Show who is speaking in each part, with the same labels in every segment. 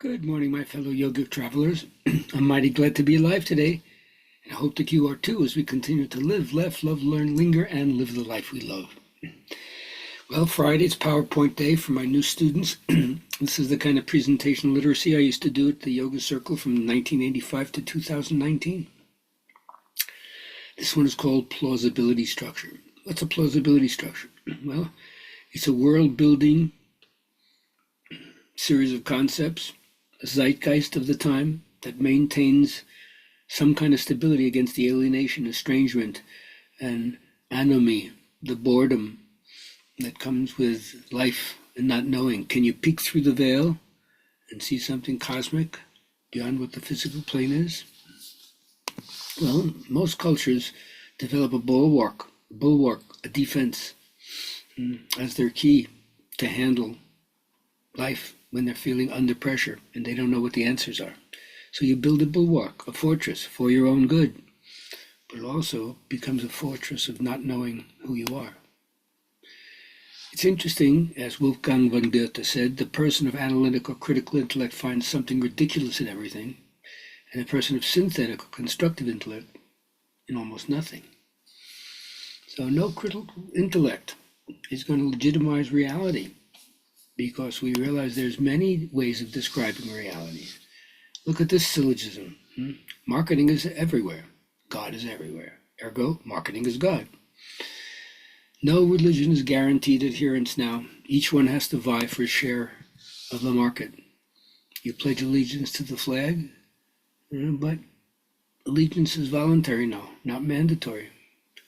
Speaker 1: Good morning, my fellow yogic travelers. I'm mighty glad to be alive today, and I hope that you are too as we continue to live, laugh, love, learn, linger, and live the life we love. Well, Friday's PowerPoint day for my new students. This is the kind of presentation literacy I used to do at the Yoga Circle from 1985 to 2019. This one is called Plausibility Structure. What's a plausibility structure? Well, it's a world-building series of concepts, a zeitgeist of the time that maintains some kind of stability against the alienation, estrangement, and anomie, the boredom that comes with life and not knowing. Can you peek through the veil and see something cosmic beyond what the physical plane is? Well, most cultures develop a bulwark, a defense, as their key to handle life when they're feeling under pressure and they don't know what the answers are. So you build a bulwark, a fortress for your own good, but it also becomes a fortress of not knowing who you are. It's interesting, as Wolfgang von Goethe said, the person of analytic or critical intellect finds something ridiculous in everything, and the person of synthetic or constructive intellect in almost nothing. So no critical intellect is going to legitimize reality, because we realize there's many ways of describing reality. Look at this syllogism. Marketing is everywhere. God is everywhere. Ergo, marketing is God. No religion is guaranteed adherence now. Each one has to vie for a share of the market. You pledge allegiance to the flag, but allegiance is voluntary now, not mandatory.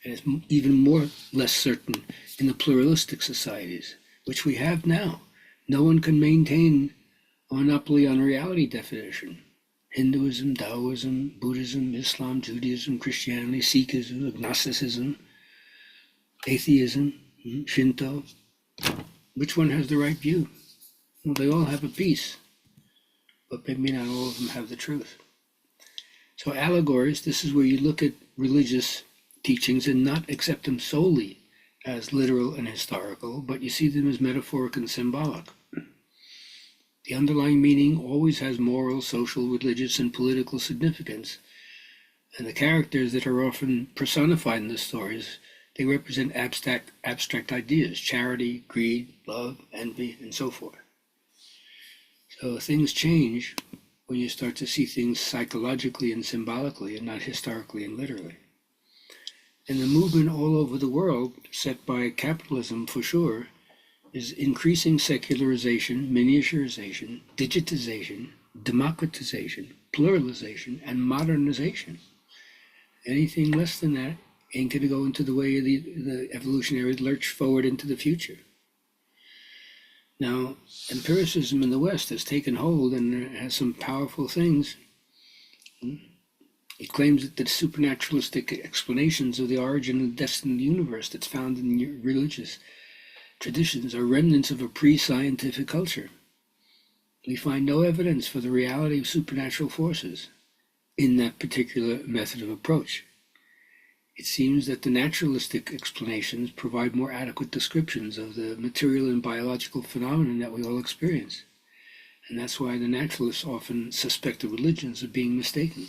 Speaker 1: And it's even more less certain in the pluralistic societies, which we have now. No one can maintain a monopoly on reality definition. Hinduism, Taoism, Buddhism, Islam, Judaism, Christianity, Sikhism, agnosticism, atheism, Shinto. Which one has the right view? Well, they all have a piece, but maybe not all of them have the truth. So allegories, this is where you look at religious teachings and not accept them solely as literal and historical, but you see them as metaphoric and symbolic. The underlying meaning always has moral, social, religious, and political significance. And the characters that are often personified in the stories, they represent abstract ideas: charity, greed, love, envy, and so forth. So things change when you start to see things psychologically and symbolically and not historically and literally. And the movement all over the world, set by capitalism for sure, is increasing secularization, miniaturization, digitization, democratization, pluralization, and modernization. Anything less than that ain't going to go into the way of the evolutionary lurch forward into the future. Now, empiricism in the West has taken hold and has some powerful things. It claims that the supernaturalistic explanations of the origin and destiny of the universe that's found in religious traditions are remnants of a pre-scientific culture. We find no evidence for the reality of supernatural forces in that particular method of approach. It seems that the naturalistic explanations provide more adequate descriptions of the material and biological phenomenon that we all experience. And that's why the naturalists often suspect the religions of being mistaken.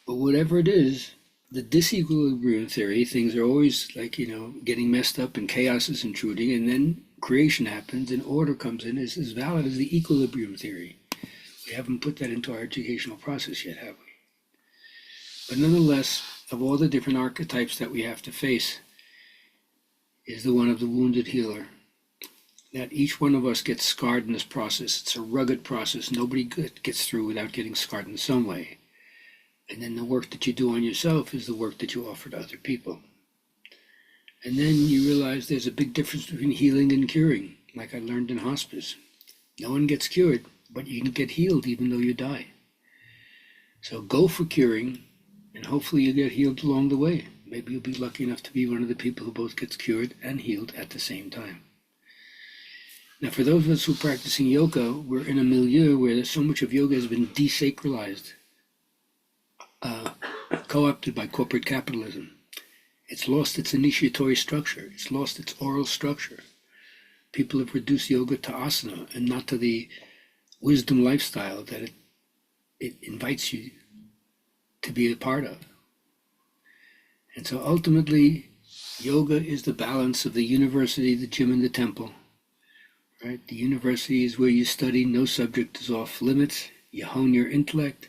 Speaker 1: But whatever it is, the disequilibrium theory, things are always getting messed up and chaos is intruding, and then creation happens and order comes in, is as valid as the equilibrium theory. We haven't put that into our educational process yet, have we? But nonetheless, of all the different archetypes that we have to face, is the one of the wounded healer. That each one of us gets scarred in this process. It's a rugged process. Nobody gets through without getting scarred in some way. And then the work that you do on yourself is the work that you offer to other people. And then you realize there's a big difference between healing and curing, like I learned in hospice. No one gets cured, but you can get healed even though you die. So go for curing, and hopefully you get healed along the way. Maybe you'll be lucky enough to be one of the people who both gets cured and healed at the same time. Now, for those of us who are practicing yoga, we're in a milieu where so much of yoga has been desacralized, co-opted by corporate capitalism. It's lost its initiatory structure. It's lost its oral structure. People have reduced yoga to asana and not to the wisdom lifestyle that it invites you to be a part of. And so ultimately, yoga is the balance of the university, the gym, and the temple. Right? The university is where you study, no subject is off limits. You hone your intellect.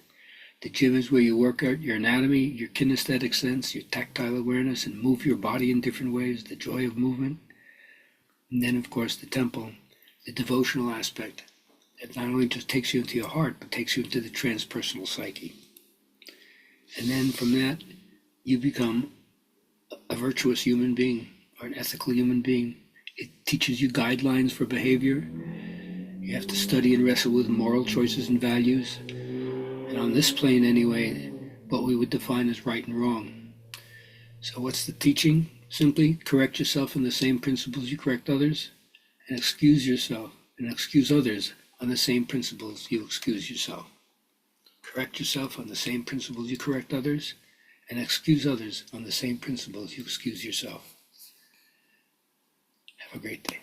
Speaker 1: The gym is where you work out your anatomy, your kinesthetic sense, your tactile awareness, and move your body in different ways, the joy of movement. And then, of course, the temple, the devotional aspect, that not only just takes you into your heart, but takes you into the transpersonal psyche. And then from that, you become a virtuous human being or an ethical human being. It teaches you guidelines for behavior. You have to study and wrestle with moral choices and values. And on this plane anyway, what we would define as right and wrong. So what's the teaching? Simply correct yourself in the same principles you correct others, and excuse yourself and excuse others on the same principles you excuse yourself. Correct yourself on the same principles you correct others, and excuse others on the same principles you excuse yourself. Have a great day.